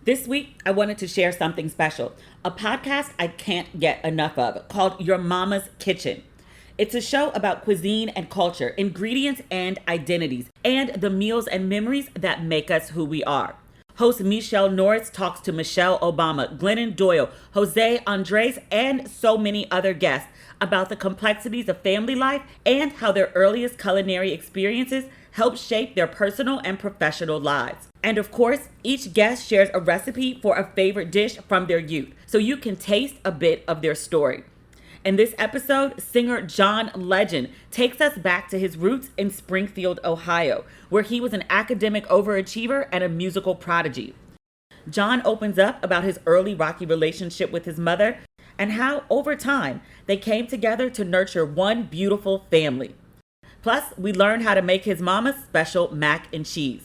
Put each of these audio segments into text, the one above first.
This week, I wanted to share something special, a podcast I can't get enough of called Your Mama's Kitchen. It's a show about cuisine and culture, ingredients and identities, and the meals and memories that make us who we are. Host Michelle Norris talks to Michelle Obama, Glennon Doyle, Jose Andres, and so many other guests about the complexities of family life and how their earliest culinary experiences help shape their personal and professional lives. And of course, each guest shares a recipe for a favorite dish from their youth, so you can taste a bit of their story. In this episode, singer John Legend takes us back to his roots in Springfield, Ohio, where he was an academic overachiever and a musical prodigy. John opens up about his early rocky relationship with his mother and how, over time, they came together to nurture one beautiful family. Plus, we learn how to make his mama's special mac and cheese.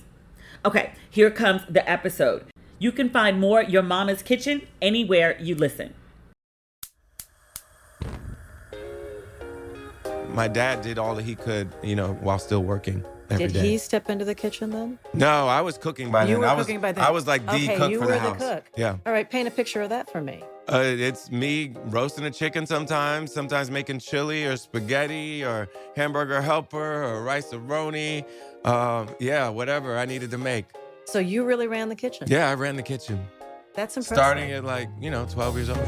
Okay, here comes the episode. You can find more Your Mama's Kitchen anywhere you listen. My dad did all that he could, while still working every day. Did he step into the kitchen then? No, I was cooking by then. You were cooking by then. I was like the cook for the house. You were the cook. Yeah. All right, paint a picture of that for me. It's me roasting a chicken sometimes making chili or spaghetti or hamburger helper or rice-a-roni. Whatever I needed to make. So you really ran the kitchen? Yeah, I ran the kitchen. That's impressive. Starting at 12 years old.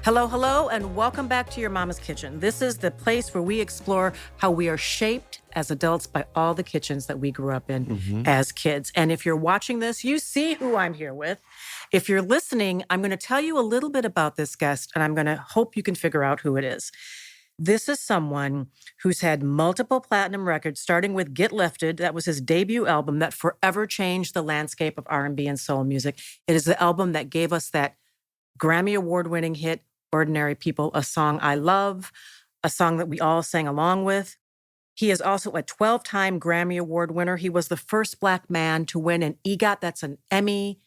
Hello, and welcome back to Your Mama's Kitchen. This is the place where we explore how we are shaped as adults by all the kitchens that we grew up in as kids. And if you're watching this, you see who I'm here with. If you're listening, I'm going to tell you a little bit about this guest, and I'm going to hope you can figure out who it is. This is someone who's had multiple platinum records, starting with Get Lifted. That was his debut album that forever changed the landscape of R&B and soul music. It is the album that gave us that Grammy Award-winning hit, Ordinary People, a song I love, a song that we all sang along with. He is also a 12-time Grammy Award winner. He was the first Black man to win an EGOT, that's an Emmy,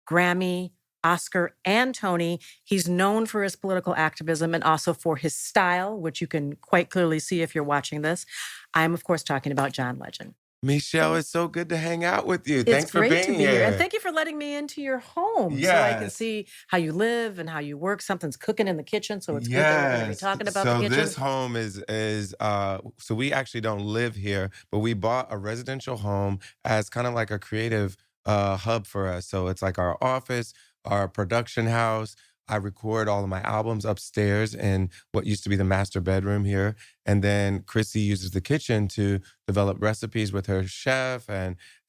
Grammy, Oscar, and Tony. He's known for his political activism and also for his style, which you can quite clearly see if you're watching this. I'm, of course, talking about John Legend. Michelle, it's so good to hang out with you. Thanks for being here. It's great to be here. And thank you for letting me into your home so I can see how you live and how you work. Something's cooking in the kitchen, so it's good that we're going to be talking about the kitchen. So this home is so we actually don't live here, but we bought a residential home as kind of like a creative hub for us. So it's like our office, our production house. I record all of my albums upstairs in what used to be the master bedroom here. And then Chrissy uses the kitchen to develop recipes with her chef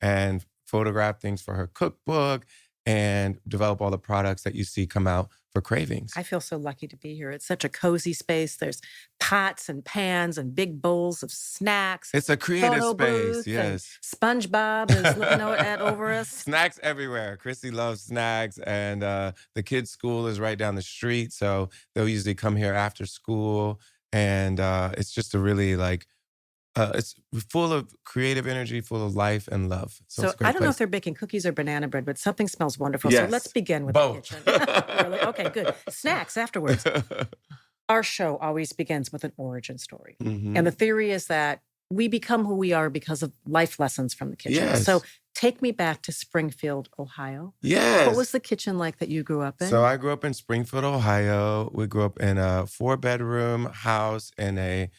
and photograph things for her cookbook and develop all the products that you see come out for Cravings. I feel so lucky to be here. It's such a cozy space. There's pots and pans and big bowls of snacks. It's a creative space, yes. SpongeBob is looking at over us. Snacks everywhere. Chrissy loves snacks, and the kids' school is right down the street, so they'll usually come here after school, and it's just a really it's full of creative energy, full of life and love. So I don't know if they're baking cookies or banana bread, but something smells wonderful. Yes. So let's begin with both. The kitchen. Really? Okay, good. Snacks afterwards. Our show always begins with an origin story. And the theory is that we become who we are because of life lessons from the kitchen. Yes. So take me back to Springfield, Ohio. Yes. What was the kitchen like that you grew up in? So I grew up in Springfield, Ohio. We grew up in a 4-bedroom house in a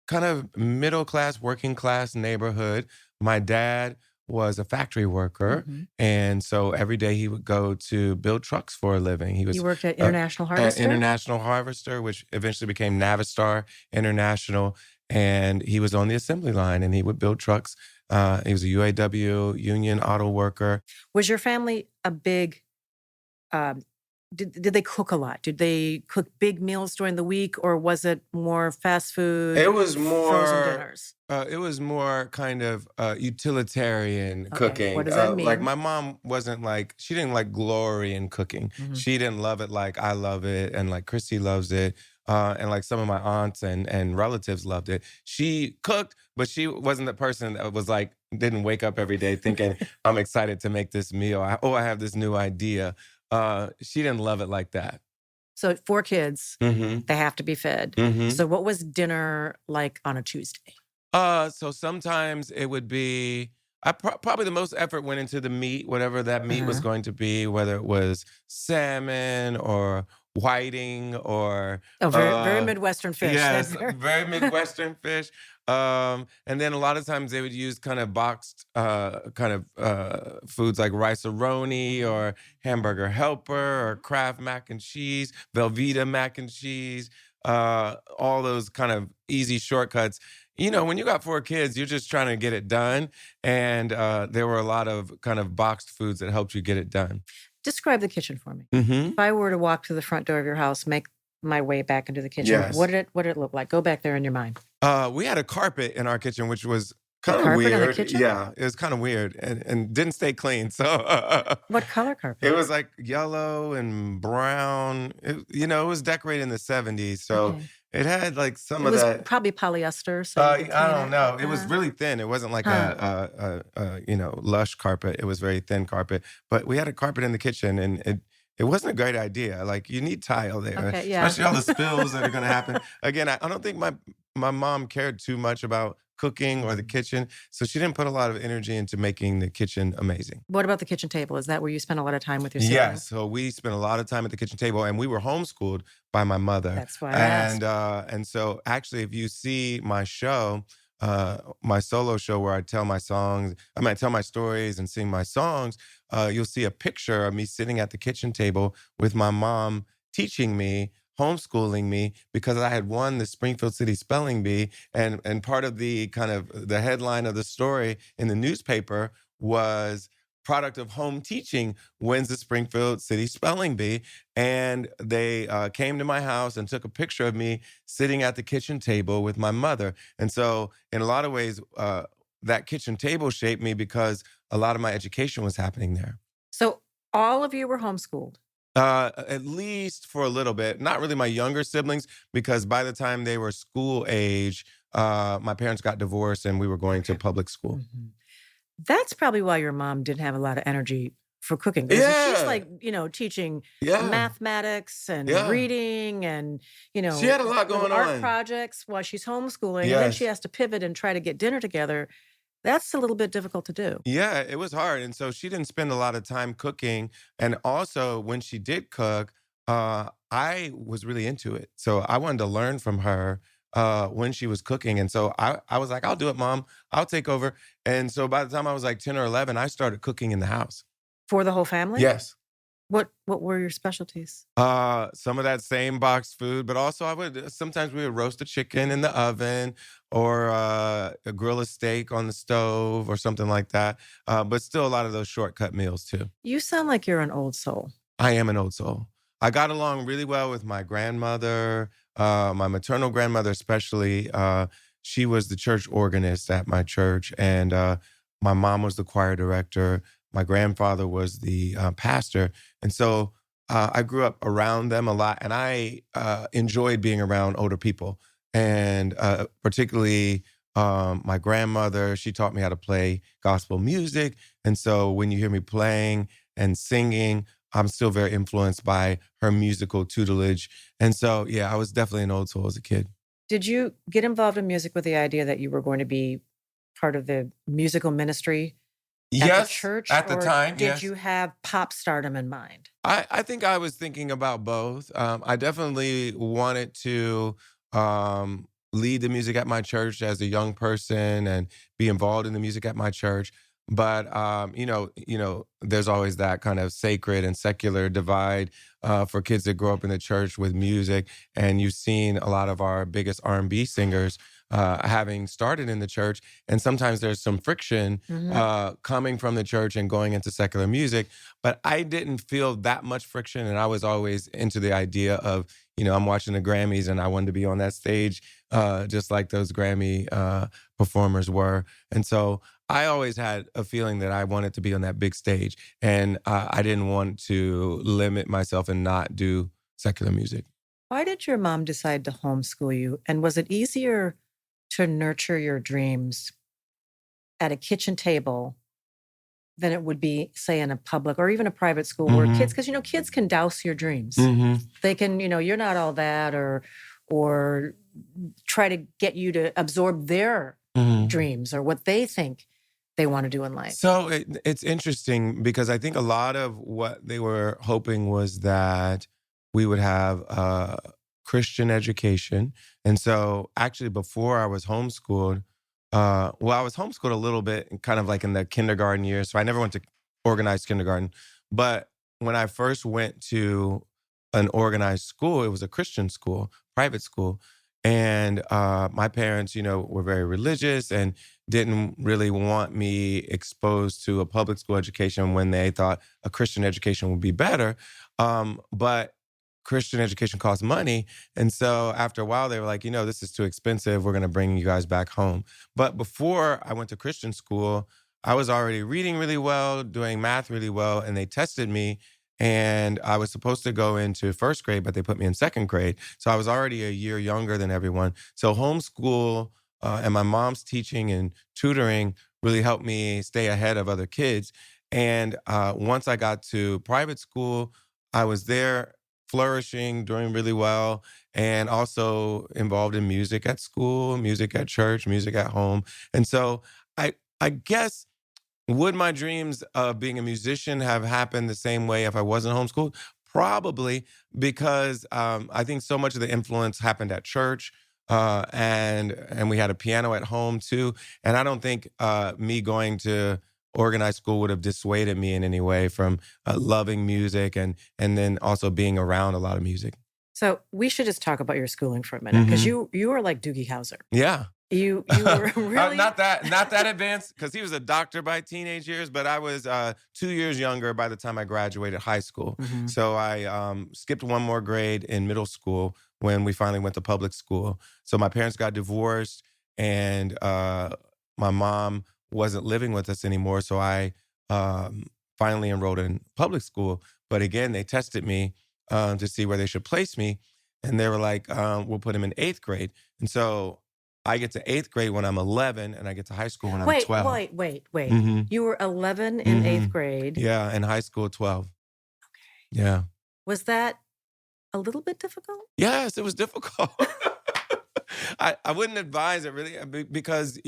kind of middle-class, working-class neighborhood. My dad was a factory worker, and so every day he would go to build trucks for a living. He worked at International Harvester? At International Harvester, which eventually became Navistar International, and he was on the assembly line, and he would build trucks. He was a UAW, union auto worker. Was your family a big... Did they cook a lot? Did they cook big meals during the week, or was it more fast food? It was more frozen dinners. It was more kind of utilitarian cooking. What does that mean? Like my mom she didn't like glory in cooking. She didn't love it like I love it, and like Chrissy loves it, and like some of my aunts and relatives loved it. She cooked, but she wasn't the person that was like didn't wake up every day thinking I'm excited to make this meal. I have this new idea. She didn't love it like that. So 4 kids, they have to be fed. So what was dinner like on a Tuesday? So sometimes it would be probably the most effort went into the meat, whatever that meat was Uh-huh. going to be, whether it was salmon or whiting or Oh, very, very uh Midwestern fish. That yes, very. very Midwestern fish. And then a lot of times they would use kind of boxed foods like rice-a-roni or hamburger helper or Kraft mac and cheese, Velveeta mac and cheese, all those kind of easy shortcuts. When you got 4 kids, you're just trying to get it done. And there were a lot of kind of boxed foods that helped you get it done. Describe the kitchen for me. Hmm. If I were to walk to the front door of your house, make my way back into the kitchen, Yes. what did it look like? Go back there in your mind. We had a carpet in our kitchen, which was A kind of carpet in the weird. kitchen? Yeah, it was kind of weird and didn't stay clean. So What color carpet? it was like yellow and brown. It was decorated in the 70s. So Okay. it had like some It of was that. probably polyester, so you could I clean don't it. know. It was really thin. It wasn't like Huh. lush carpet. It was very thin carpet. But we had a carpet in the kitchen, and it wasn't a great idea. Like you need tile there, Okay, yeah. especially all the spills that are going to happen. Again, I don't think my mom cared too much about cooking or the kitchen, so she didn't put a lot of energy into making the kitchen amazing. What about the kitchen table? Is that where you spend a lot of time with your siblings? Yes, so we spent a lot of time at the kitchen table, and we were homeschooled by my mother. That's why I asked. And so actually, if you see my show, my solo show where I tell my songs, I tell my stories and sing my songs, you'll see a picture of me sitting at the kitchen table with my mom teaching me, homeschooling me, because I had won the Springfield City Spelling Bee, and part of the kind of the headline of the story in the newspaper was product of home teaching wins the Springfield City Spelling Bee. And they came to my house and took a picture of me sitting at the kitchen table with my mother. And so in a lot of ways, that kitchen table shaped me because a lot of my education was happening there. So all of you were homeschooled. At least for a little bit. Not really my younger siblings, because by the time they were school age, my parents got divorced and we were going to public school. Mhm. That's probably why your mom didn't have a lot of energy for cooking. Because she's Yeah. like, teaching Yeah. mathematics and Yeah. reading and, She had a lot little going art on. projects while she's homeschooling. And then she Yes. has to pivot and try to get dinner together. That's a little bit difficult to do. Yeah, it was hard. And so she didn't spend a lot of time cooking. And also, when she did cook, I was really into it. So I wanted to learn from her when she was cooking. And so I was like, I'll do it, Mom. I'll take over. And so by the time I was like 10 or 11, I started cooking in the house. For the whole family? Yes. What were your specialties? Some of that same boxed food, but also sometimes we would roast a chicken in the oven or grill a steak on the stove or something like that. But still a lot of those shortcut meals too. You sound like you're an old soul. I am an old soul. I got along really well with my grandmother, my maternal grandmother especially. She was the church organist at my church, and my mom was the choir director. My grandfather was the pastor. And so I grew up around them a lot, and I enjoyed being around older people. And particularly my grandmother, she taught me how to play gospel music. And so when you hear me playing and singing, I'm still very influenced by her musical tutelage. And so, yeah, I was definitely an old soul as a kid. Did you get involved in music with the idea that you were going to be part of the musical ministry at the Yes, church? at the Or time, did yes. you have pop stardom in mind? I think I was thinking about both. I definitely wanted to lead the music at my church as a young person and be involved in the music at my church. But there's always that kind of sacred and secular divide for kids that grow up in the church with music. And you've seen a lot of our biggest R&B singers having started in the church, and sometimes there's some friction coming from the church and going into secular music. But I didn't feel that much friction, and I was always into the idea of, I'm watching the Grammys and I wanted to be on that stage just like those Grammy performers were. And so I always had a feeling that I wanted to be on that big stage, and I didn't want to limit myself and not do secular music. Why did your mom decide to homeschool you? And was it easier to nurture your dreams at a kitchen table than it would be, say, in a public or even a private school where kids, because, kids can douse your dreams. They can, you're not all that, or try to get you to absorb their dreams or what they think they want to do in life? So it's interesting because I think a lot of what they were hoping was that we would have a Christian education. And so actually before I was homeschooled, I was homeschooled a little bit, kind of like in the kindergarten years. So I never went to organized kindergarten. But when I first went to an organized school, it was a Christian school, private school. And my parents, were very religious and didn't really want me exposed to a public school education when they thought a Christian education would be better. But Christian education costs money. And so after a while, they were like, this is too expensive. We're going to bring you guys back home. But before I went to Christian school, I was already reading really well, doing math really well, and they tested me. And I was supposed to go into first grade, but they put me in second grade. So I was already a year younger than everyone. So homeschool and my mom's teaching and tutoring really helped me stay ahead of other kids. And once I got to private school, I was there flourishing, doing really well, and also involved in music at school, music at church, music at home. And so I guess, would my dreams of being a musician have happened the same way if I wasn't homeschooled? Probably, because I think so much of the influence happened at church, and we had a piano at home too. And I don't think me going to organized school would have dissuaded me in any way from loving music and then also being around a lot of music. So we should just talk about your schooling for a minute, because you were like Doogie Howser. Yeah. You were really not that advanced, because he was a doctor by teenage years, but I was 2 years younger by the time I graduated high school. So I skipped one more grade in middle school when we finally went to public school. So my parents got divorced, and my mom wasn't living with us anymore. So I finally enrolled in public school. But again, they tested me to see where they should place me. And they were like, we'll put him in 8th grade. And so I get to 8th grade when I'm 11, and I get to high school when I'm 12. Wait. You were 11 in 8th grade. Yeah, in high school, 12. Okay. Yeah. Was that a little bit difficult? Yes, it was difficult. I wouldn't advise it really, because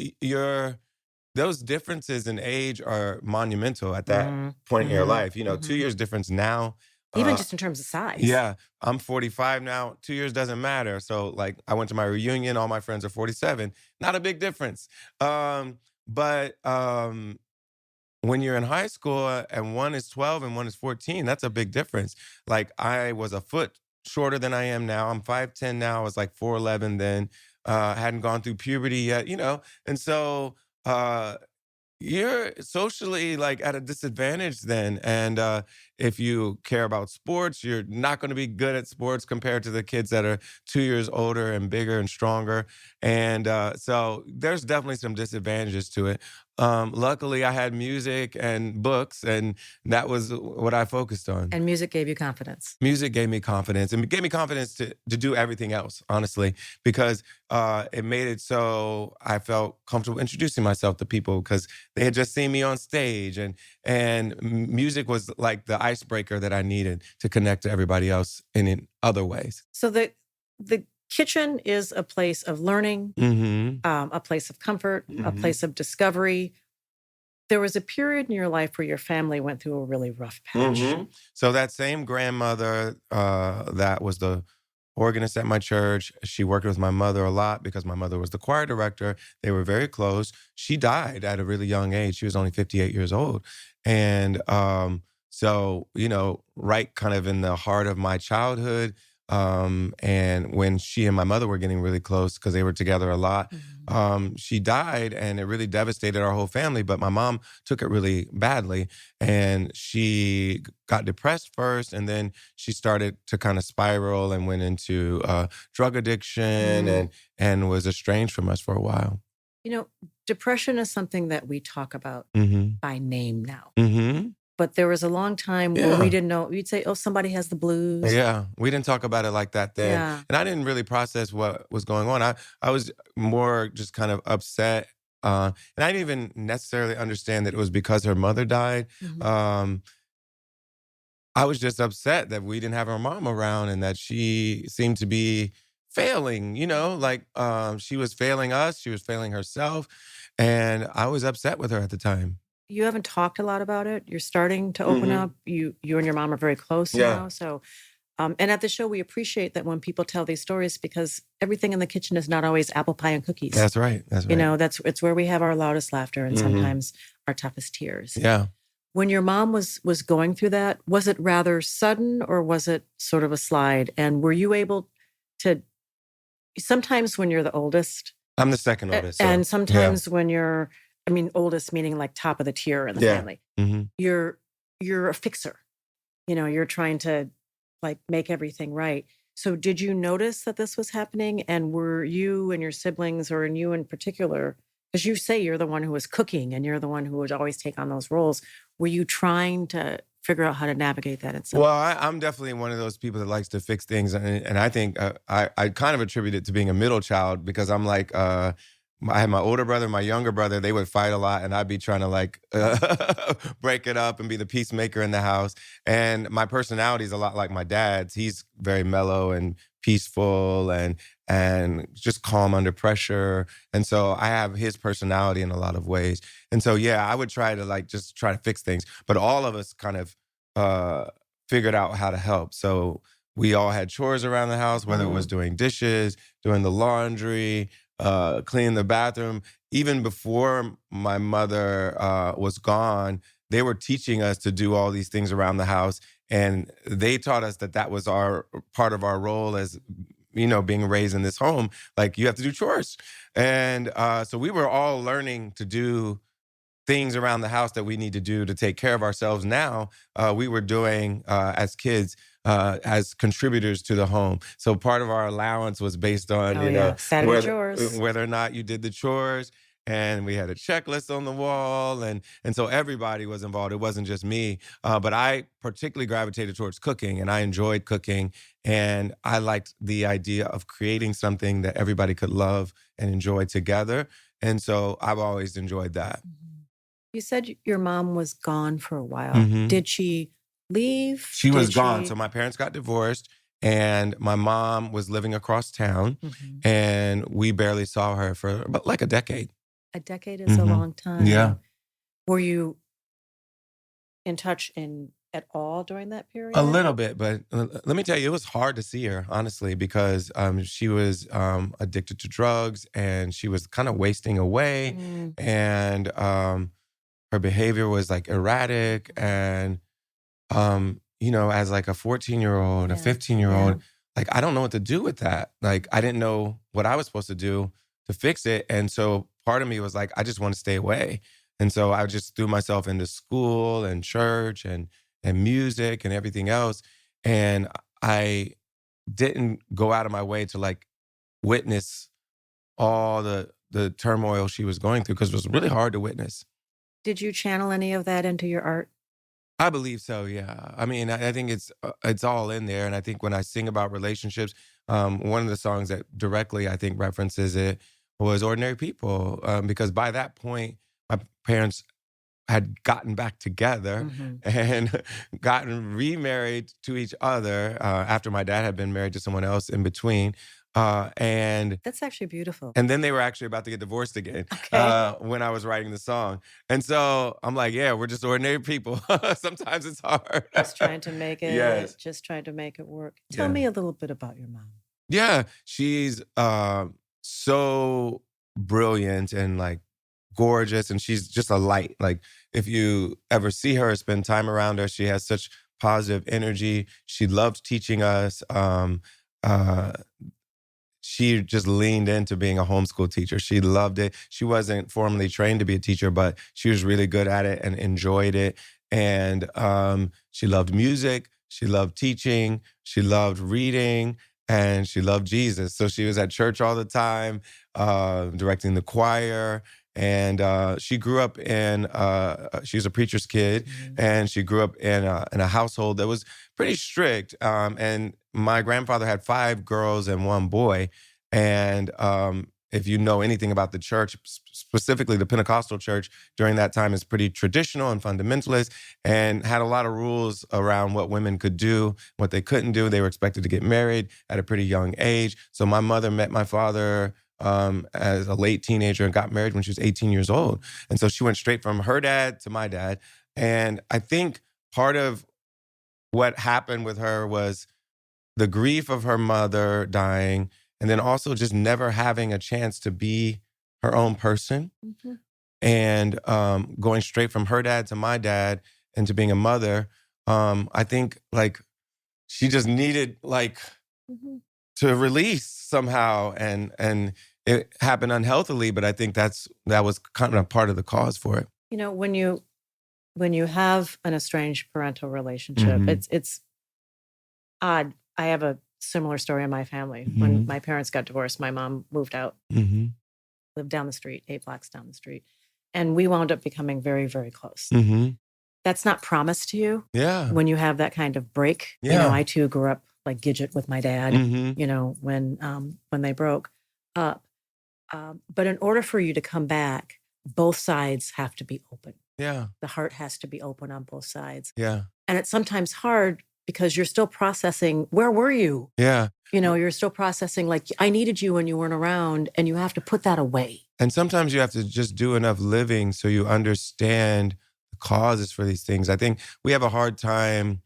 those differences in age are monumental at that point in your life. 2 years difference now. Even just in terms of size. Yeah, I'm 45 now. 2 years doesn't matter. So like, I went to my reunion. All my friends are 47. Not a big difference. But when you're in high school and one is 12 and one is 14, that's a big difference. Like, I was a foot shorter than I am now. I'm 5'10" now. I was like 4'11" then. Hadn't gone through puberty yet, And so you're socially like at a disadvantage then. And if you care about sports, you're not going to be good at sports compared to the kids that are 2 years older and bigger and stronger. And so there's definitely some disadvantages to it. Luckily, I had music and books, and that was what I focused on. And music gave you confidence. Music gave me confidence, and it gave me confidence to do everything else, honestly, because it made it so I felt comfortable introducing myself to people, because they had just seen me on stage, and music was like the icebreaker that I needed to connect to everybody else in other ways. So the kitchen is a place of learning, a place of comfort, a place of discovery. There was a period in your life where your family went through a really rough patch. So that same grandmother that was the organist at my church, she worked with my mother a lot because my mother was the choir director. They were very close. She died at a really young age. She was only 58 years old. And so, right kind of in the heart of my childhood, and when she and my mother were getting really close because they were together a lot, she died, and it really devastated our whole family. But my mom took it really badly, and she got depressed first, and then she started to kind of spiral and went into drug addiction and was estranged from us for a while. Depression is something that we talk about by name now. But there was a long time where we didn't know. You'd say, oh, somebody has the blues. Yeah, we didn't talk about it like that then. Yeah. And I didn't really process what was going on. I was more just kind of upset. And I didn't even necessarily understand that it was because her mother died. I was just upset that we didn't have her mom around, and that she seemed to be failing, like she was failing us, she was failing herself. And I was upset with her at the time. You haven't talked a lot about it. You're starting to open Hmm. up. You and your mom are very close Yeah, now. So, and at the show, we appreciate that when people tell these stories because everything in the kitchen is not always apple pie and cookies. that's right. That's right. It's where we have our loudest laughter and Hmm. sometimes our toughest tears. Yeah. When your mom was going through that, was it rather sudden or was it sort of a slide? And were you able to? Sometimes when you're the oldest, I'm the second oldest. So, and yeah. sometimes when you're, I mean, oldest meaning like top of the tier in the Yeah. family, Hmm. you're a fixer. You're trying to like make everything right. So did you notice that this was happening? And were you and your siblings, or in you in particular, because you say you're the one who was cooking and you're the one who would always take on those roles, were you trying to figure out how to navigate that in some Well, I'm definitely one of those people that likes to fix things, and I think I kind of attribute it to being a middle child because I'm like I had my older brother, my younger brother. They would fight a lot, and I'd be trying to like break it up and be the peacemaker in the house. And my personality is a lot like my dad's. He's very mellow and peaceful and just calm under pressure. And so I have his personality in a lot of ways. And so yeah, I would try to like just try to fix things, but all of us kind of uh, figured out how to help. So we all had chores around the house, whether it was doing dishes, doing the laundry, cleaning the bathroom. Even before my mother was gone, they were teaching us to do all these things around the house. And they taught us that that was our part of our role as, being raised in this home. Like you have to do chores. And so we were all learning to do things around the house that we need to do to take care of ourselves now, we were doing as kids as contributors to the home. So part of our allowance was based on, Saturday chores. whether or not you did the chores. And we had a checklist on the wall. And so everybody was involved. It wasn't just me. But I particularly gravitated towards cooking and I enjoyed cooking. And I liked the idea of creating something that everybody could love and enjoy together. And so I've always enjoyed that. You said your mom was gone for a while. Mhm. Did she leave? She was Did gone. she- So my parents got divorced and my mom was living across town Mhm. and we barely saw her for about like a decade. A decade is a Mhm. long time. Yeah. Were you in touch at all during that period? A little bit, but let me tell you, it was hard to see her, honestly, because she was addicted to drugs and she was kind of wasting away. Mm. And her behavior was like erratic. And, as like a 14-year-old, a Yeah. 15-year-old, Yeah. like, I don't know what to do with that. Like, I didn't know what I was supposed to do to fix it. And so part of me was like, I just want to stay away. And so I just threw myself into school and church and music and everything else. And I didn't go out of my way to like witness all the turmoil she was going through because it was really hard to witness. Did you channel any of that into your art? I believe so, yeah. I mean, I think it's all in there. And I think when I sing about relationships, one of the songs that directly I think references it was Ordinary People. Because by that point, my parents had gotten back together Mhm. and gotten remarried to each other after my dad had been married to someone else in between. And That's actually beautiful. and then they were actually about to get divorced again Okay. when I was writing the song. And so I'm like, yeah, we're just ordinary people. Sometimes it's hard. Just trying to make it. Yes. Just trying to make it work. Tell Yeah. me a little bit about your mom. Yeah, she's so brilliant and like gorgeous, and she's just a light. Like if you ever see her, or spend time around her, she has such positive energy. She loved teaching us. Uh, she just leaned into being a homeschool teacher. She loved it. She wasn't formally trained to be a teacher, but she was really good at it and enjoyed it. And she loved music. She loved teaching. She loved reading. And she loved Jesus. So she was at church all the time, directing the choir. And she grew up she was a preacher's kid, and she grew up in a household that was pretty strict. And my grandfather had 5 girls and 1 boy. And if you know anything about the church, specifically the Pentecostal church during that time, is pretty traditional and fundamentalist, and had a lot of rules around what women could do, what they couldn't do. They were expected to get married at a pretty young age. So my mother met my father as a late teenager and got married when she was 18 years old. And so she went straight from her dad to my dad. And I think part of what happened with her was the grief of her mother dying, and then also just never having a chance to be her own person, and going straight from her dad to my dad and to being a mother. I think like she just needed like to release somehow, and it happened unhealthily, but I think that was kind of part of the cause for it. You know, when you have an estranged parental relationship, it's odd. I have a similar story in my family. When my parents got divorced, my mom moved out, lived down the street, 8 blocks down the street. And we wound up becoming very, very close. That's not promised to you when you have that kind of break. You know, I too grew up like Gidget with my dad, you know, when they broke up. But in order for you to come back, both sides have to be open. Yeah. The heart has to be open on both sides. Yeah. And it's sometimes hard because you're still processing, where were you? Yeah. You know, you're still processing like, I needed you when you weren't around, and you have to put that away. And sometimes you have to just do enough living so you understand the causes for these things. I think we have a hard time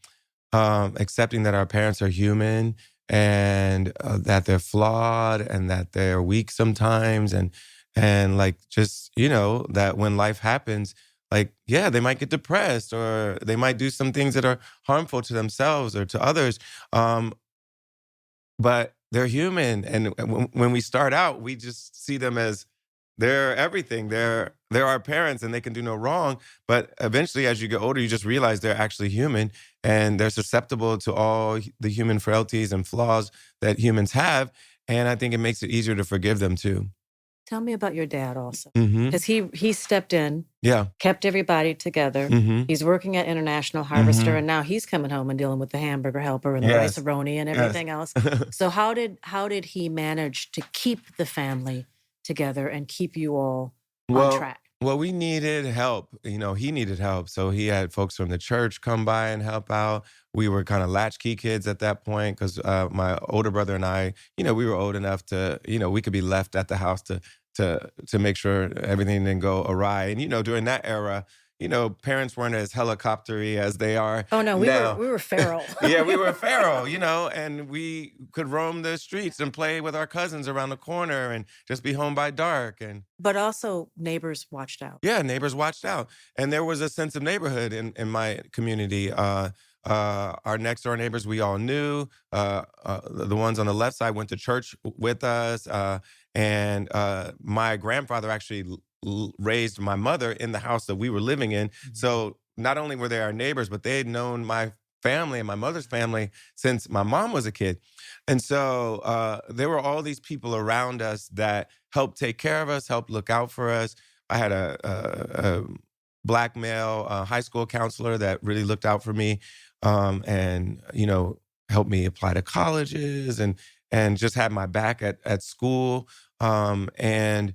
accepting that our parents are human, and that they're flawed, and that they're weak sometimes. And like, just, you know, that when life happens, like, yeah, they might get depressed, or they might do some things that are harmful to themselves or to others. But they're human. And when we start out, we just see them as they're everything. They're our parents, and they can do no wrong. But eventually, as you get older, you just realize they're actually human, and they're susceptible to all the human frailties and flaws that humans have. And I think it makes it easier to forgive them too. Tell me about your dad also. Because he stepped in, kept everybody together. He's working at International Harvester, and now he's coming home and dealing with the hamburger helper and the rice-a-roni and everything else. So how did he manage to keep the family together and keep you all on track? Well, we needed help. You know, he needed help. So he had folks from the church come by and help out. We were kind of latchkey kids at that point because my older brother and I, you know, we were old enough to, you know, we could be left at the house to make sure everything didn't go awry. And, you know, during that era, you know, parents weren't as helicoptery as they are. Oh no, we were feral. Yeah, we were feral, you know, and we could roam the streets and play with our cousins around the corner and just be home by dark. But also neighbors watched out. Yeah, neighbors watched out. And there was a sense of neighborhood in my community. Our next door neighbors we all knew. The ones on the left side went to church with us. And my grandfather actually raised my mother in the house that we were living in. So not only were they our neighbors, but they had known my family and my mother's family since my mom was a kid. And so there were all these people around us that helped take care of us, helped look out for us. I had a Black male high school counselor that really looked out for me, and, you know, helped me apply to colleges and just had my back at school. And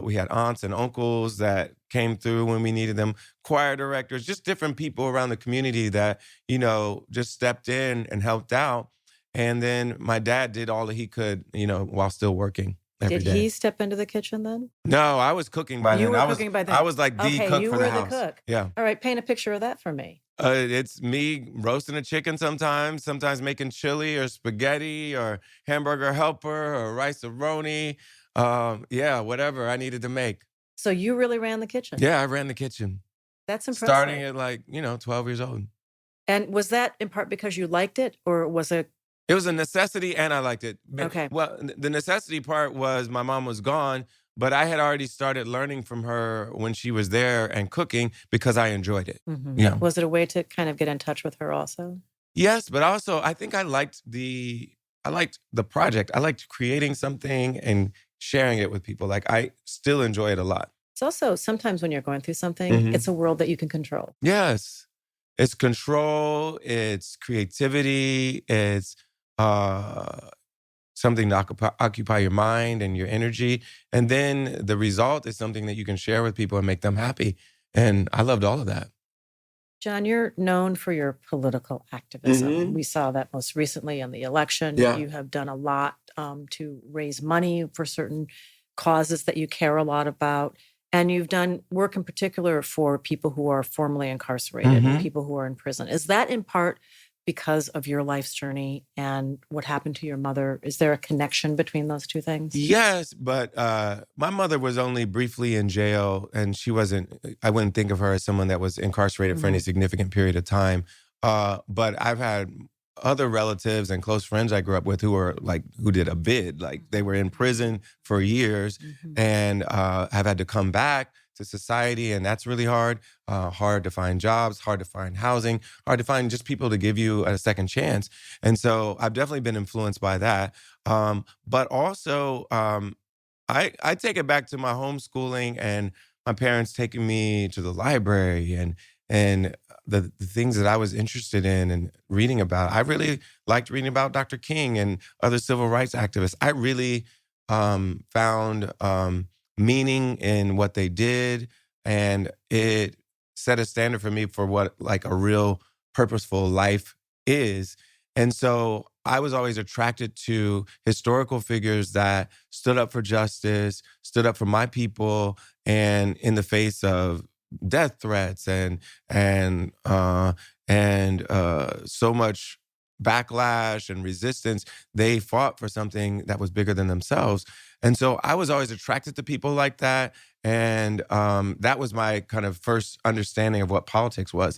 we had aunts and uncles that came through when we needed them, choir directors, just different people around the community that, you know, just stepped in and helped out. And then my dad did all that he could, you know, while still working every day. Did he step into the kitchen then? No, I was cooking by then. You were cooking by then. I was like the cook for the house. You were the cook. Yeah. All right, paint a picture of that for me. It's me roasting a chicken sometimes making chili or spaghetti or hamburger helper or rice-a-roni. Yeah, whatever I needed to make. So you really ran the kitchen? Yeah, I ran the kitchen. That's impressive. Starting at 12 years old. And was that in part because you liked it, or was it? It was a necessity and I liked it. Okay. Well, the necessity part was my mom was gone, but I had already started learning from her when she was there and cooking because I enjoyed it. Yeah. Was it a way to kind of get in touch with her also? Yes, but also I think I liked the project. I liked creating something and sharing it with people. Like, I still enjoy it a lot. It's also sometimes when you're going through something, it's a world that you can control. Yes. It's control, it's creativity, it's something to occupy your mind and your energy. And then the result is something that you can share with people and make them happy. And I loved all of that. John, you're known for your political activism. We saw that most recently in the election. Yeah. You have done a lot to raise money for certain causes that you care a lot about. And you've done work in particular for people who are formerly incarcerated and people who are in prison. Is that in part because of your life's journey and what happened to your mother? Is there a connection between those two things? Yes, but my mother was only briefly in jail, and I wouldn't think of her as someone that was incarcerated for any significant period of time. But I've had other relatives and close friends I grew up with who did a bid. Like, they were in prison for years and have had to come back to society, and that's really hard. Hard to find jobs, hard to find housing, hard to find just people to give you a second chance. And so I've definitely been influenced by that. But also, I take it back to my homeschooling and my parents taking me to the library and the things that I was interested in and reading about. I really liked reading about Dr. King and other civil rights activists. I really found meaning in what they did, and it set a standard for me for what like a real purposeful life is. And so I was always attracted to historical figures that stood up for justice, stood up for my people, and in the face of death threats and so much backlash and resistance, they fought for something that was bigger than themselves. And so I was always attracted to people like that. And that was my kind of first understanding of what politics was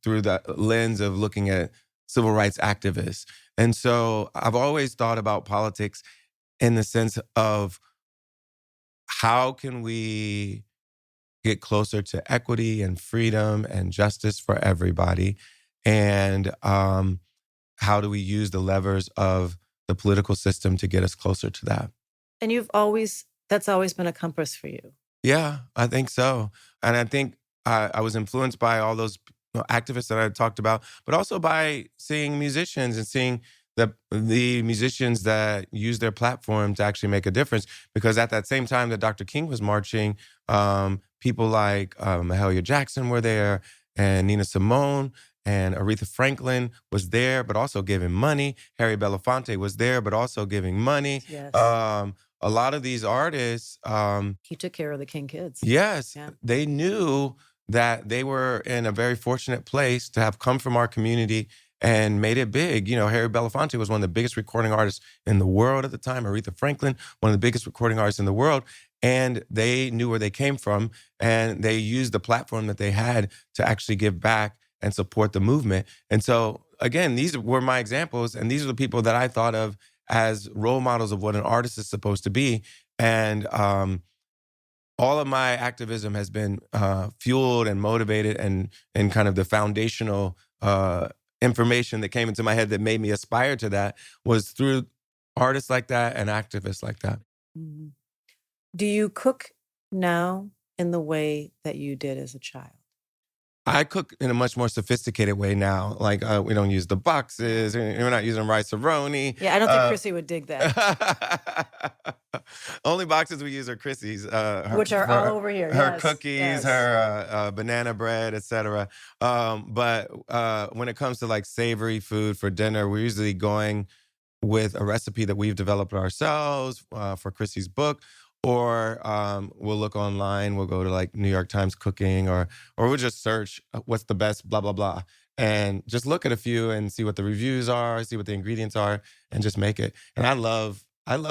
through the lens of looking at civil rights activists. And so I've always thought about politics in the sense of how can we get closer to equity and freedom and justice for everybody? And how do we use the levers of the political system to get us closer to that? And that's always been a compass for you. Yeah, I think so. And I think I was influenced by all those activists that I talked about, but also by seeing musicians and seeing the musicians that use their platform to actually make a difference. Because at that same time that Dr. King was marching, people like Mahalia Jackson were there, and Nina Simone, and Aretha Franklin was there, but also giving money. Harry Belafonte was there, but also giving money. Yes. A lot of these artists... he took care of the King kids. Yes. Yeah. They knew that they were in a very fortunate place to have come from our community and made it big. You know, Harry Belafonte was one of the biggest recording artists in the world at the time. Aretha Franklin, one of the biggest recording artists in the world. And they knew where they came from, and they used the platform that they had to actually give back and support the movement. And so, again, these were my examples, and these are the people that I thought of as role models of what an artist is supposed to be. And all of my activism has been fueled and motivated and kind of the foundational information that came into my head that made me aspire to that was through artists like that and activists like that. Mm-hmm. Do you cook now in the way that you did as a child? I cook in a much more sophisticated way now. Like, we don't use the boxes. We're not using rice-a-roni. Yeah, I don't think Chrissy would dig that. Only boxes we use are Chrissy's. Which are all over here. Her yes, cookies, yes. her banana bread, etc. But when it comes to like savory food for dinner, we're usually going with a recipe that we've developed ourselves for Chrissy's book. Or we'll look online, we'll go to like New York Times Cooking, or we'll just search what's the best blah, blah, blah. And just look at a few and see what the reviews are, see what the ingredients are, and just make it. And I love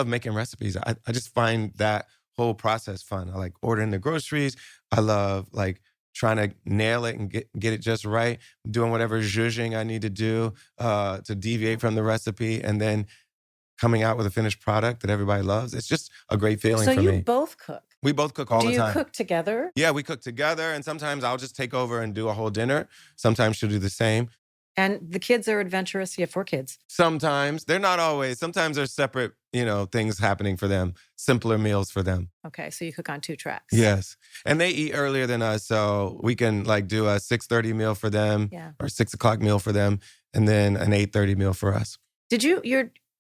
making recipes. I just find that whole process fun. I like ordering the groceries. I love like trying to nail it and get it just right, doing whatever zhuzhing I need to do to deviate from the recipe, and then coming out with a finished product that everybody loves. It's just a great feeling for me. So you both cook? We both cook all the time. Do you cook together? Yeah, we cook together, and sometimes I'll just take over and do a whole dinner. Sometimes she'll do the same. And the kids are adventurous? You have 4 kids. Sometimes. They're not always. Sometimes there's separate, things happening for them, simpler meals for them. Okay, so you cook on 2 tracks. Yes. And they eat earlier than us, so we can like do a 6:30 meal for them or 6 o'clock meal for them, and then an 8:30 meal for us.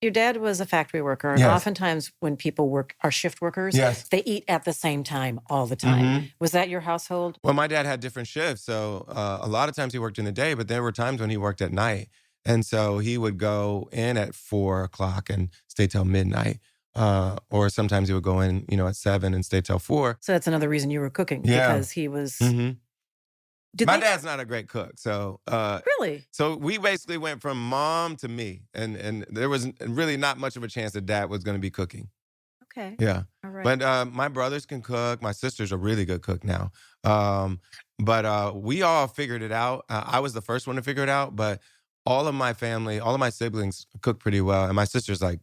Your dad was a factory worker, and Yes. oftentimes when people are shift workers, Yes. they eat at the same time all the time. Was that your household? Well, my dad had different shifts. So a lot of times he worked in the day, but there were times when he worked at night. And so he would go in at 4 o'clock and stay till midnight. Or sometimes he would go in, at 7 and stay till 4. So that's another reason you were cooking, Yeah. because he was... My dad's not a great cook. So Really? So we basically went from mom to me. And there was really not much of a chance that dad was going to be cooking. Okay. Yeah. All right. But my brothers can cook. My sister's a really good cook now. But we all figured it out. I was the first one to figure it out, but all of my family, all of my siblings cook pretty well. And my sister's like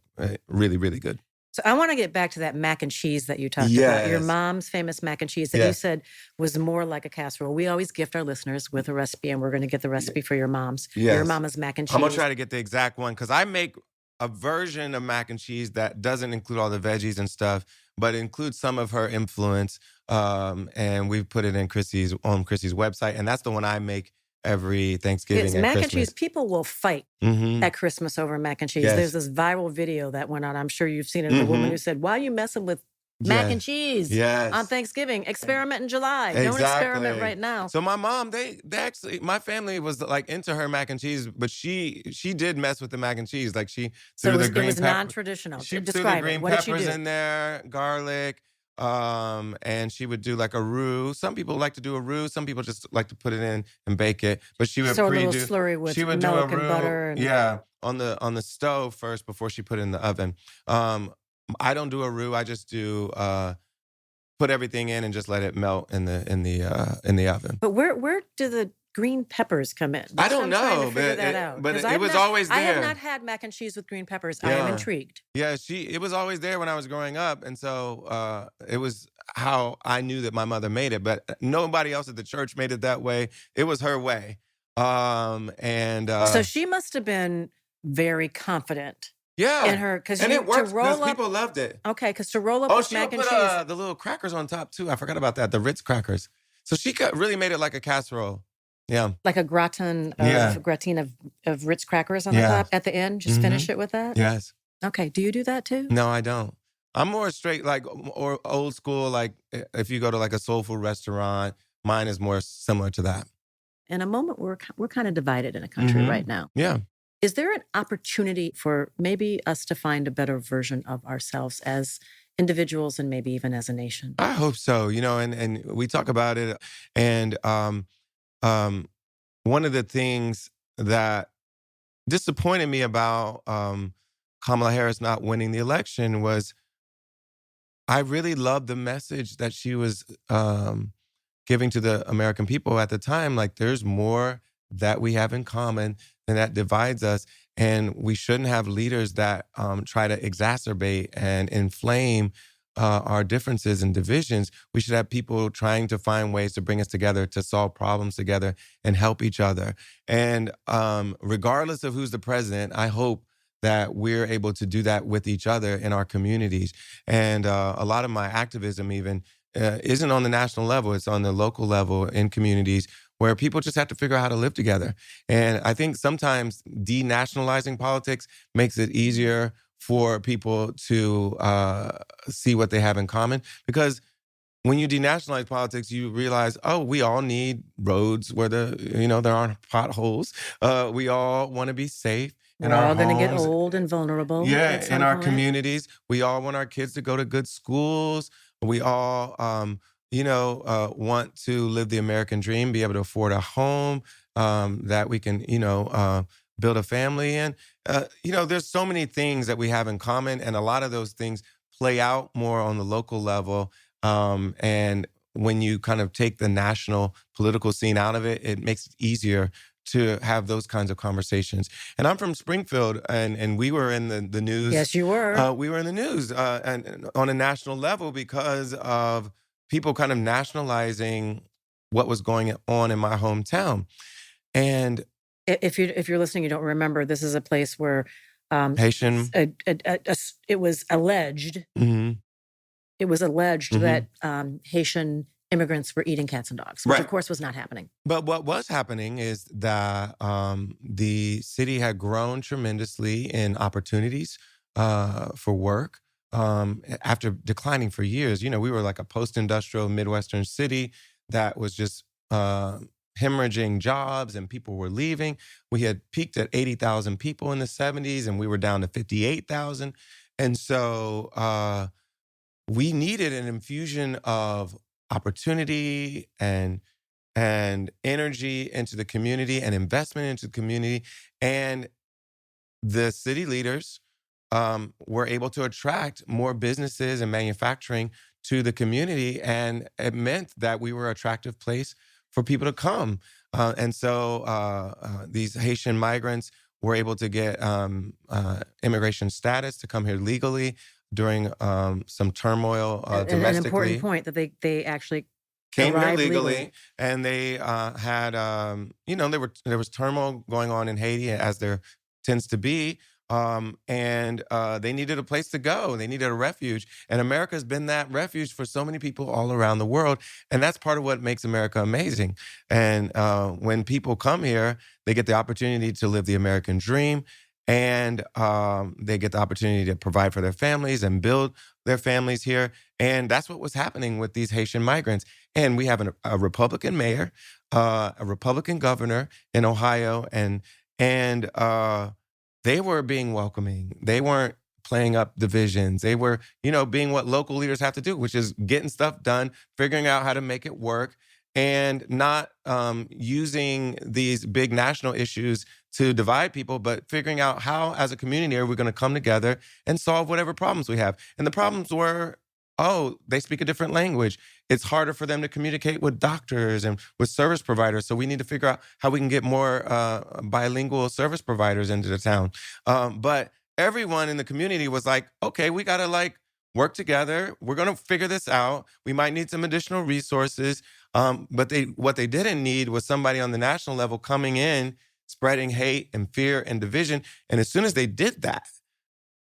really, really good. So I want to get back to that mac and cheese that you talked about. Your Yes. mom's famous mac and cheese that you Yes. said was more like a casserole. We always gift our listeners with a recipe, and we're going to get the recipe for your mom's. Yes. Your mama's mac and cheese. I'm going to try to get the exact one because I make a version of mac and cheese that doesn't include all the veggies and stuff, but includes some of her influence. And we've put it on Chrissy's website. And that's the one I make every Thanksgiving It's and mac Christmas. and cheese. People will fight at Christmas over mac and cheese. Yes. There's this viral video that went out. I'm sure you've seen it. The woman who said, "Why are you messing with mac and cheese on Thanksgiving? Experiment in July. Don't experiment Exactly. right now." So my mom, they actually, my family was like into her mac and cheese, but she did mess with the mac and cheese. Like she So threw it the green was pepper. non-traditional. She threw the Describe it. green What did she peppers do? in there, garlic, and she would do like a roux. Some people like to do a roux. Some people just like to put it in and bake it. But she would So a little pre-do. slurry with She would do a milk and roux, butter. And... yeah, on the stove first before she put it in the oven. I don't do a roux. I just do put everything in and just let it melt in the oven. But where do the green peppers come in? I don't I'm trying know, to figure but that out. but 'Cause it I've was not- always I have there. not had mac and cheese with green peppers. I am Yeah. intrigued. Yeah, it was always there when I was growing up, and so it was how I knew that my mother made it. But nobody else at the church made it that way. It was her way, and So she must have been very confident yeah, in her, because and you it worked to roll because up. people loved it. Okay, because to roll up Oh, with she mac would and put cheese. the little crackers on top too. I forgot about that, the Ritz crackers. So she really made it like a casserole. Yeah, Like a gratin of Ritz crackers on the Yeah. top at the end. Just finish it with that. yes. Okay. Do you do that too? No, I don't. I'm more straight, like, or old school. Like, if you go to like a soul food restaurant, mine is more similar to that. In a moment, we're kind of divided in a country right now. Yeah. Is there an opportunity for maybe us to find a better version of ourselves as individuals and maybe even as a nation? I hope so. And we talk about it. And one of the things that disappointed me about Kamala Harris not winning the election was I really loved the message that she was giving to the American people at the time. Like, there's more that we have in common than that divides us. And we shouldn't have leaders that try to exacerbate and inflame our differences and divisions. We should have people trying to find ways to bring us together, to solve problems together and help each other. And regardless of who's the president, I hope that we're able to do that with each other in our communities. And a lot of my activism even isn't on the national level. It's on the local level in communities where people just have to figure out how to live together. And I think sometimes denationalizing politics makes it easier for people to see what they have in common. Because when you denationalize politics, you realize, oh, we all need roads where there aren't potholes. We all want to be safe. We're all going to get old and vulnerable. Yeah, in our communities. We all want our kids to go to good schools. We all, want to live the American dream, be able to afford a home that we can, build a family in. There's so many things that we have in common, and a lot of those things play out more on the local level. And when you kind of take the national political scene out of it, it makes it easier to have those kinds of conversations. And I'm from Springfield, and we were in the news. Yes, you were. We were in the news and on a national level because of people kind of nationalizing what was going on in my hometown. And if you're listening, you don't remember, this is a place where Haitian. It was alleged. Mm-hmm. It was alleged that Haitian immigrants were eating cats and dogs, which Right. of course was not happening. But what was happening is that the city had grown tremendously in opportunities for work after declining for years. You know, we were like a post-industrial Midwestern city that was just hemorrhaging jobs and people were leaving. We had peaked at 80,000 people in the 70s and we were down to 58,000. And so we needed an infusion of opportunity and energy into the community and investment into the community. And the city leaders were able to attract more businesses and manufacturing to the community. And it meant that we were an attractive place for people to come. And so these Haitian migrants were able to get immigration status to come here legally during some turmoil domestically. An important point that they actually Came here arrived legally, and they had, there was turmoil going on in Haiti, as there tends to be, and they needed a place to go. They needed a refuge, and America's been that refuge for so many people all around the world, and that's part of what makes America amazing. And when people come here, they get the opportunity to live the American dream, and they get the opportunity to provide for their families and build their families here. And that's what was happening with these Haitian migrants. And we have a Republican mayor, a Republican governor in Ohio, and they were being welcoming. They weren't playing up divisions. They were, being what local leaders have to do, which is getting stuff done, figuring out how to make it work, and not using these big national issues to divide people, but figuring out how, as a community, are we going to come together and solve whatever problems we have. And the problems were, they speak a different language. It's harder for them to communicate with doctors and with service providers. So we need to figure out how we can get more bilingual service providers into the town. But everyone in the community was like, okay, we got to work together. We're going to figure this out. We might need some additional resources. But what they didn't need was somebody on the national level coming in, spreading hate and fear and division. And as soon as they did that,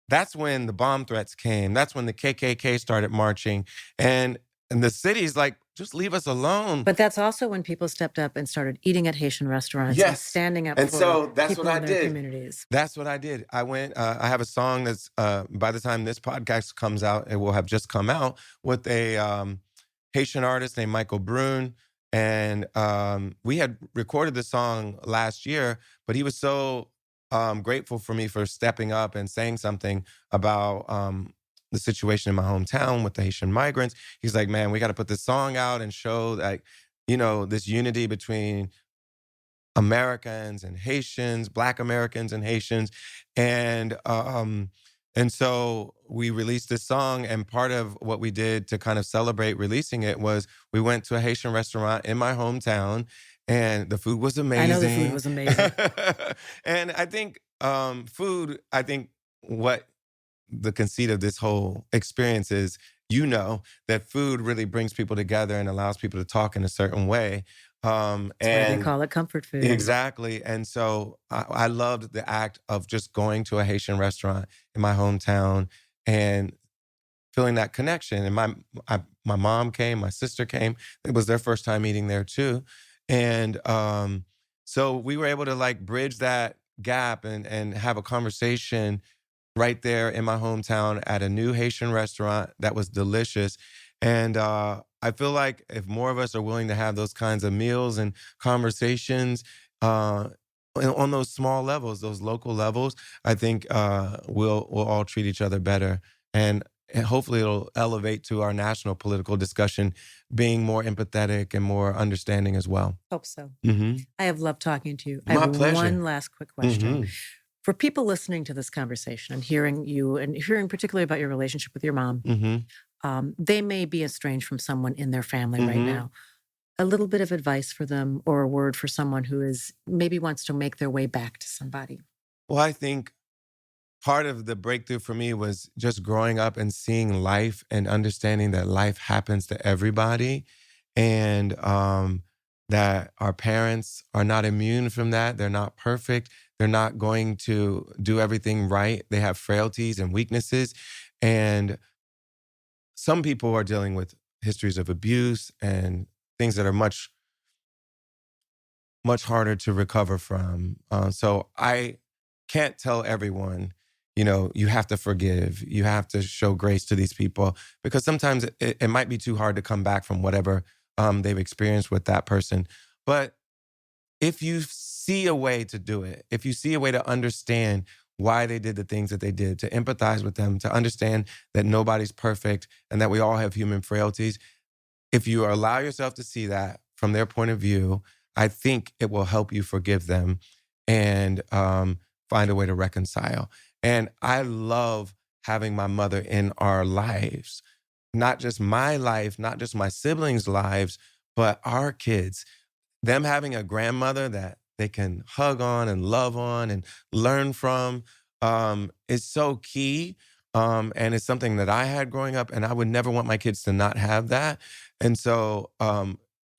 that's when the bomb threats came. That's when the KKK started marching. And the city's like, just leave us alone. But that's also when people stepped up and started eating at Haitian restaurants and standing up and for so that's people what I in their did. communities. That's what I did. I went, I have a song that's, by the time this podcast comes out, it will have just come out, with a Haitian artist named Michael Brune. And we had recorded the song last year, but he was so grateful for me for stepping up and saying something about the situation in my hometown with the Haitian migrants. He's like, man, we got to put this song out and show this unity between Americans and Haitians, Black Americans and Haitians. And so we released this song, and part of what we did to kind of celebrate releasing it was we went to a Haitian restaurant in my hometown, and the food was amazing. I know the food was amazing. And I think what the conceit of this whole experience is, that food really brings people together and allows people to talk in a certain way. That's why they call it comfort food. Exactly. And so I loved the act of just going to a Haitian restaurant in my hometown and feeling that connection. And my mom came, my sister came. It was their first time eating there too. And so we were able to bridge that gap and have a conversation right there in my hometown at a new Haitian restaurant that was delicious. And I feel like if more of us are willing to have those kinds of meals and conversations on those small levels, those local levels, I think we'll all treat each other better. And hopefully it'll elevate to our national political discussion being more empathetic and more understanding as well. Hope so. Mm-hmm. I have loved talking to you. My I have pleasure. one last quick question. Mm-hmm. For people listening to this conversation and hearing you and hearing particularly about your relationship with your mom, Mm-hmm. They may be estranged from someone in their family right Mhm. now. A little bit of advice for them, or a word for someone who maybe wants to make their way back to somebody. Well, I think part of the breakthrough for me was just growing up and seeing life and understanding that life happens to everybody, and that our parents are not immune from that. They're not perfect. They're not going to do everything right. They have frailties and weaknesses. And some people are dealing with histories of abuse and things that are much harder to recover from. So I can't tell everyone, you have to forgive, you have to show grace to these people, because sometimes it might be too hard to come back from whatever they've experienced with that person. But if you see a way to do it, if you see a way to understand why they did the things that they did, to empathize with them, to understand that nobody's perfect and that we all have human frailties, if you allow yourself to see that from their point of view, I think it will help you forgive them and find a way to reconcile. And I love having my mother in our lives, not just my life, not just my siblings' lives, but our kids. Them having a grandmother that they can hug on and love on and learn from is so key. And it's something that I had growing up, and I would never want my kids to not have that. And so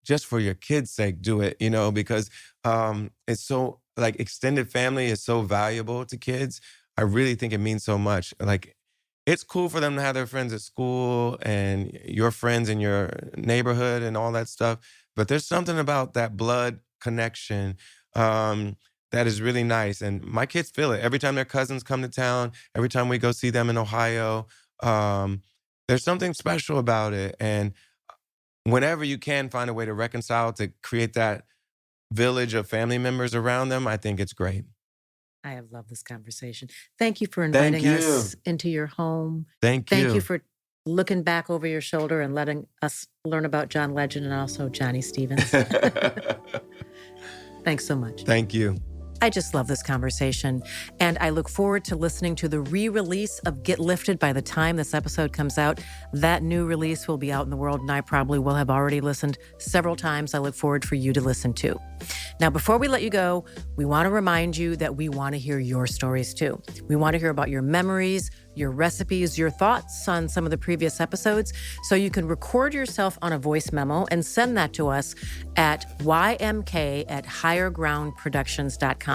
just for your kids' sake, do it, because it's so, like, extended family is so valuable to kids. I really think it means so much. Like, it's cool for them to have their friends at school and your friends in your neighborhood and all that stuff. But there's something about that blood connection that is really nice. And my kids feel it. Every time their cousins come to town, every time we go see them in Ohio, there's something special about it. And whenever you can find a way to reconcile, to create that village of family members around them, I think it's great. I have loved this conversation. Thank you for Thank inviting us into your home. Thank you. Thank you for looking back over your shoulder and letting us learn about John Legend and also Johnny Stevens. Thanks so much. Thank you. I just love this conversation, and I look forward to listening to the re-release of Get Lifted by the time this episode comes out. That new release will be out in the world, and I probably will have already listened several times. I look forward for you to listen to. Now, before we let you go, we want to remind you that we want to hear your stories too. We want to hear about your memories, your recipes, your thoughts on some of the previous episodes. So you can record yourself on a voice memo and send that to us at ymk@highergroundproductions.com.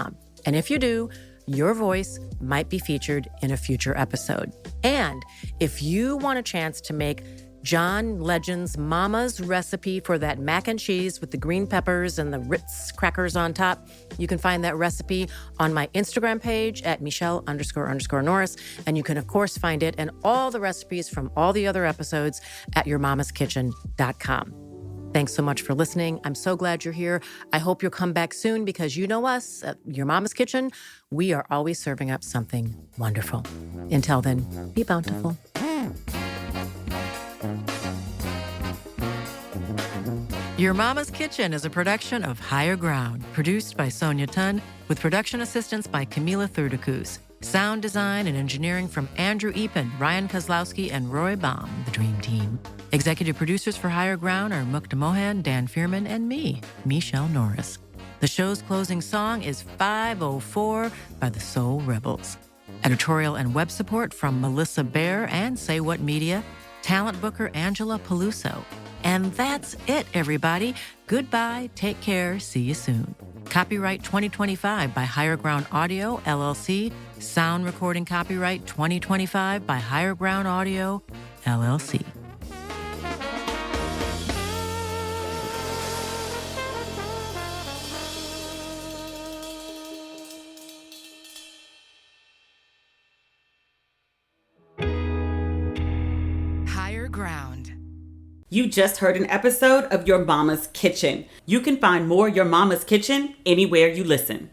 And if you do, your voice might be featured in a future episode. And if you want a chance to make John Legend's mama's recipe for that mac and cheese with the green peppers and the Ritz crackers on top, you can find that recipe on my Instagram page at Michelle__Norris. And you can, of course, find it and all the recipes from all the other episodes at yourmamaskitchen.com. Thanks so much for listening. I'm so glad you're here. I hope you'll come back soon, because you know us at Your Mama's Kitchen. We are always serving up something wonderful. Until then, be bountiful. Your Mama's Kitchen is a production of Higher Ground, produced by Sonia Tun, with production assistance by Camila Thurdakus. Sound design and engineering from Andrew Epen, Ryan Kozlowski, and Roy Baum, the Dream Team. Executive producers for Higher Ground are Mukta Mohan, Dan Fearman, and me, Michelle Norris. The show's closing song is 504 by the Soul Rebels. Editorial and web support from Melissa Baer and Say What Media, talent booker Angela Peluso. And that's it, everybody. Goodbye, take care, see you soon. Copyright 2025 by Higher Ground Audio, LLC. Sound recording copyright 2025 by Higher Ground Audio, LLC. Higher Ground. You just heard an episode of Your Mama's Kitchen. You can find more Your Mama's Kitchen anywhere you listen.